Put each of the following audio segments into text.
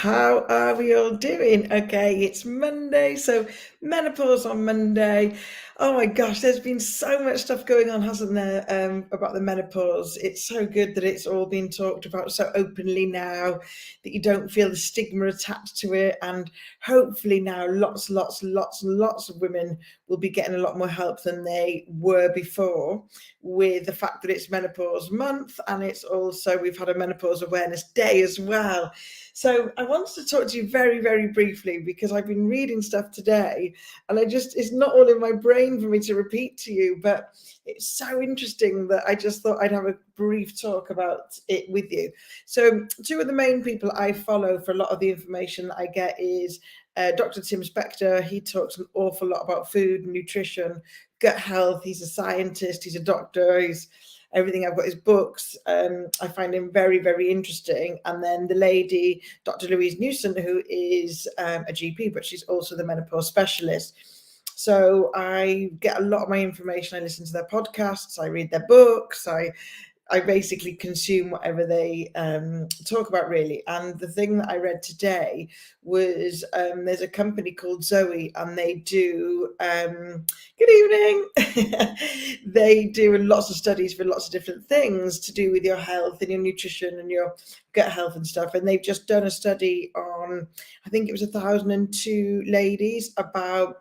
How are we all doing? Okay, it's Monday, so menopause on Monday. Oh my gosh, there's been so much stuff going on, hasn't there, about the menopause. It's so good that it's all been talked about so openly now, that you don't feel the stigma attached to it. And hopefully now lots of women will be getting a lot more help than they were before, with the fact that it's menopause month, and it's also, we've had a menopause awareness day as well. So I wanted to talk to you very briefly, because I've been reading stuff today and it's not all in my brain for me to repeat to you, but it's so interesting that I just thought I'd have a brief talk about it with you. So two of the main people I follow for a lot of the information that I get is Dr. Tim Spector. He talks an awful lot about food and nutrition, gut health. He's a scientist, he's a doctor, he's everything. I've got his books. I find him very interesting. And then the lady, Dr. Louise Newson, who is a GP, but she's also the menopause specialist. So I get a lot of my information. I listen to their podcasts, I read their books, I basically consume whatever they talk about, really. And the thing that I read today was there's a company called Zoe, and they do good evening. They do lots of studies for lots of different things to do with your health and your nutrition and your gut health and stuff. And they've just done a study on, I think it was 1,002 ladies, about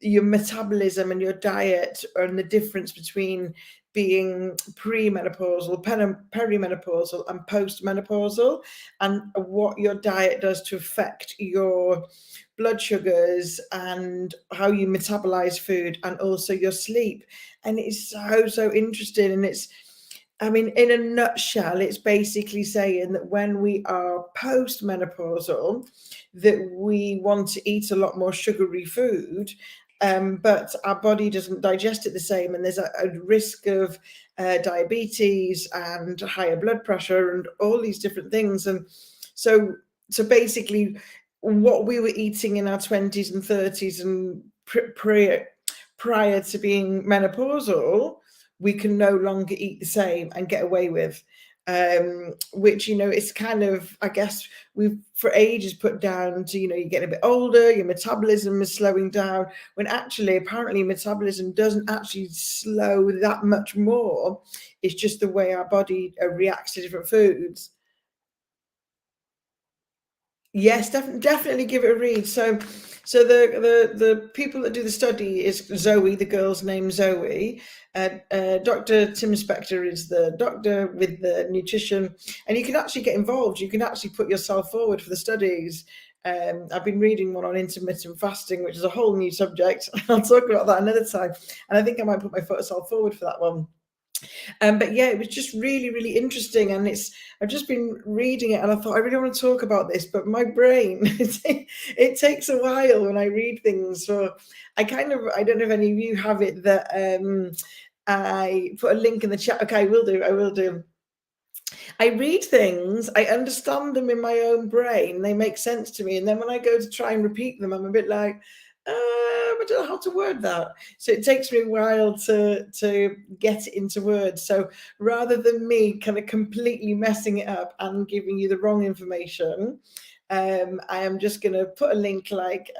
your metabolism and your diet, and the difference between being premenopausal, perimenopausal, and postmenopausal, and what your diet does to affect your blood sugars and how you metabolize food, and also your sleep. And it's so interesting. And it's, I mean, in a nutshell, it's basically saying that when we are postmenopausal, that we want to eat a lot more sugary food, but our body doesn't digest it the same, and there's a risk of diabetes and higher blood pressure and all these different things. And so basically, what we were eating in our 20s and 30s and prior to being menopausal, we can no longer eat the same and get away with. Which, it's kind of, I guess, we've for ages put down to, you get a bit older, your metabolism is slowing down, when actually, apparently, metabolism doesn't actually slow that much more. It's just the way our body reacts to different foods. Yes, definitely give it a read. So the people that do the study is Zoe, the girl's name Zoe. Dr. Tim Spector is the doctor with the nutrition, and you can actually get involved. You can actually put yourself forward for the studies. I've been reading one on intermittent fasting, which is a whole new subject. I'll talk about that another time. And I think I might put myself forward for that one. But yeah, it was just really interesting, and I've just been reading it, and I thought I really want to talk about this, but my brain it takes a while when I read things. So I don't know if any of you have it, that I put a link in the chat. Okay, I will do. I read things, I understand them in my own brain, they make sense to me, and then when I go to try and repeat them, I'm a bit like, I don't know how to word that. So it takes me a while to get it into words. So rather than me kind of completely messing it up and giving you the wrong information, I am just going to put a link, like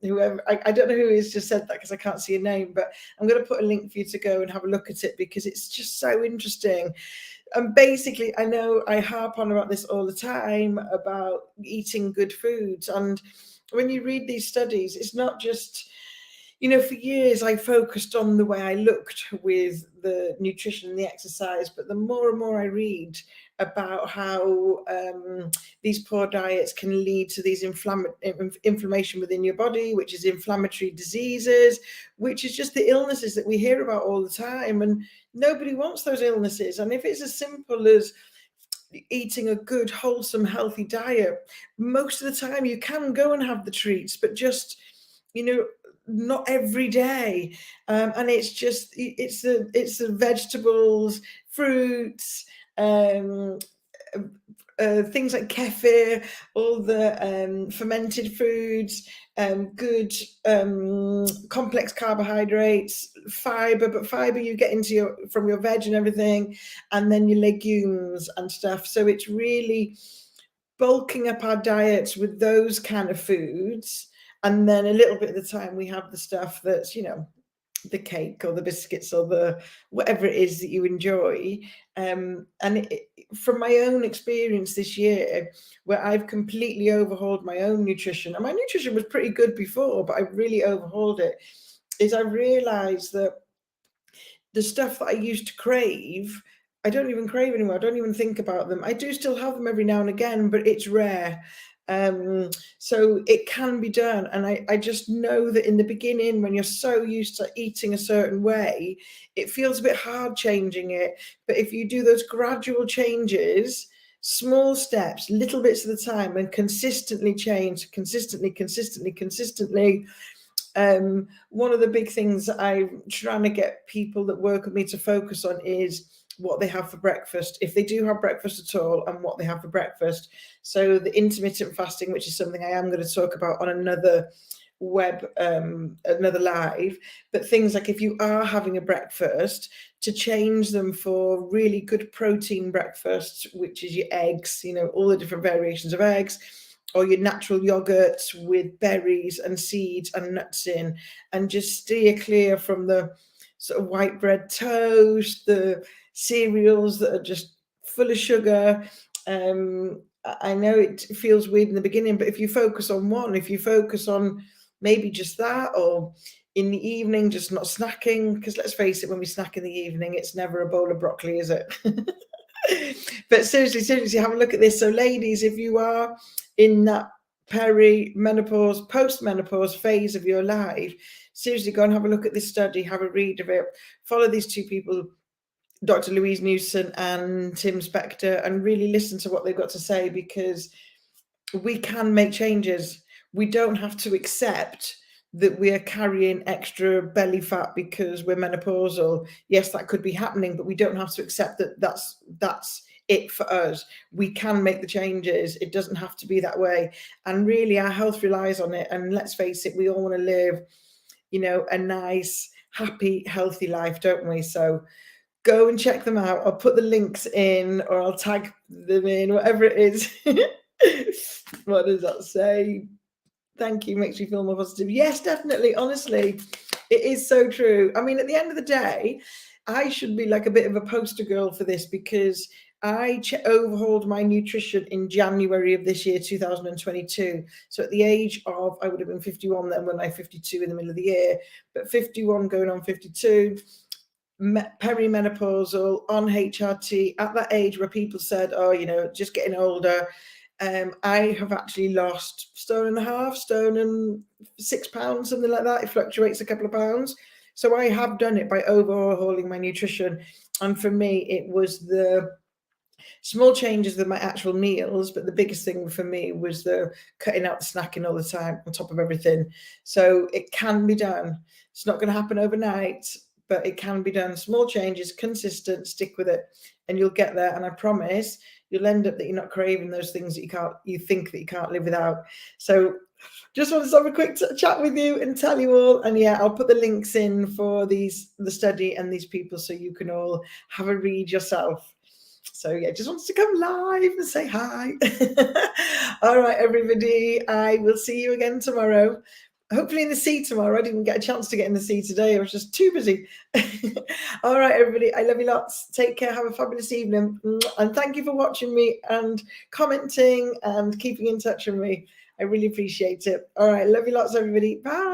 whoever, I don't know who has just said that because I can't see a name, but I'm going to put a link for you to go and have a look at it, because it's just so interesting. And basically, I know I harp on about this all the time, about eating good foods. And when you read these studies, it's not just, for years I focused on the way I looked with the nutrition and the exercise, but the more and more I read about how these poor diets can lead to these inflammation within your body, which is inflammatory diseases, which is just the illnesses that we hear about all the time. And nobody wants those illnesses. And if it's as simple as eating a good, wholesome, healthy diet, most of the time you can go and have the treats, but just, not every day. And it's the vegetables, fruits, things like kefir, all the fermented foods, good complex carbohydrates, fiber, but fiber you get from your veg and everything, and then your legumes and stuff. So it's really bulking up our diets with those kind of foods, and then a little bit of the time we have the stuff that's, the cake or the biscuits or the whatever it is that you enjoy. And from my own experience this year, where I've completely overhauled my own nutrition, and my nutrition was pretty good before, but I really overhauled it, is I realized that the stuff that I used to crave, I don't even crave anymore. I don't even think about them. I do still have them every now and again, but it's rare. Um, so it can be done. And I just know that in the beginning, when you're so used to eating a certain way, it feels a bit hard changing it. But if you do those gradual changes, small steps, little bits at a time, and consistently change, consistently, one of the big things that I'm trying to get people that work with me to focus on is what they have for breakfast, if they do have breakfast at all, and what they have for breakfast. So the intermittent fasting, which is something I am going to talk about on another another live, but things like if you are having a breakfast, to change them for really good protein breakfast, which is your eggs, all the different variations of eggs, or your natural yogurts with berries and seeds and nuts in, and just steer clear from the sort of white bread toast, the cereals that are just full of sugar. I know it feels weird in the beginning, but if you focus on one, if you focus on maybe just that, or in the evening, just not snacking, because let's face it, when we snack in the evening, it's never a bowl of broccoli, is it? But seriously, have a look at this. So ladies, if you are in that peri-menopause, post-menopause phase of your life, seriously go and have a look at this study, have a read of it, follow these two people, Dr. Louise Newson and Tim Spector, and really listen to what they've got to say, because we can make changes. We don't have to accept that we are carrying extra belly fat because we're menopausal. Yes, that could be happening, but we don't have to accept that that's it for us. We can make the changes. It doesn't have to be that way. And really, our health relies on it. And let's face it, we all want to live, a nice, happy, healthy life, don't we? So go and check them out. I'll put the links in, or I'll tag them in, whatever it is. What does that say? Thank you. Makes me feel more positive. Yes, definitely. Honestly, it is so true. I mean, at the end of the day, I should be like a bit of a poster girl for this, because I overhauled my nutrition in January of this year, 2022. So at the age of, I would have been 51 then, when I 52 in the middle of the year, but 51 going on 52, perimenopausal, on HRT, at that age where people said, oh, just getting older. I have actually lost stone and a half, stone and 6 pounds, something like that. It fluctuates a couple of pounds. So I have done it by overhauling my nutrition. And for me, it was the small changes with my actual meals, but the biggest thing for me was the cutting out the snacking all the time on top of everything. So it can be done. It's not going to happen overnight, but it can be done. Small changes, consistent, stick with it, and you'll get there. And I promise you'll end up that you're not craving those things that you think that you can't live without. So just wanted to have a quick chat with you and tell you all. And yeah, I'll put the links in for the study and these people, so you can all have a read yourself. So yeah, just wanted to come live and say hi. All right, everybody, I will see you again tomorrow. Hopefully in the sea tomorrow. I didn't get a chance to get in the sea today. I was just too busy. All right, everybody, I love you lots. Take care. Have a fabulous evening. And thank you for watching me and commenting and keeping in touch with me. I really appreciate it. All right, love you lots, everybody. Bye.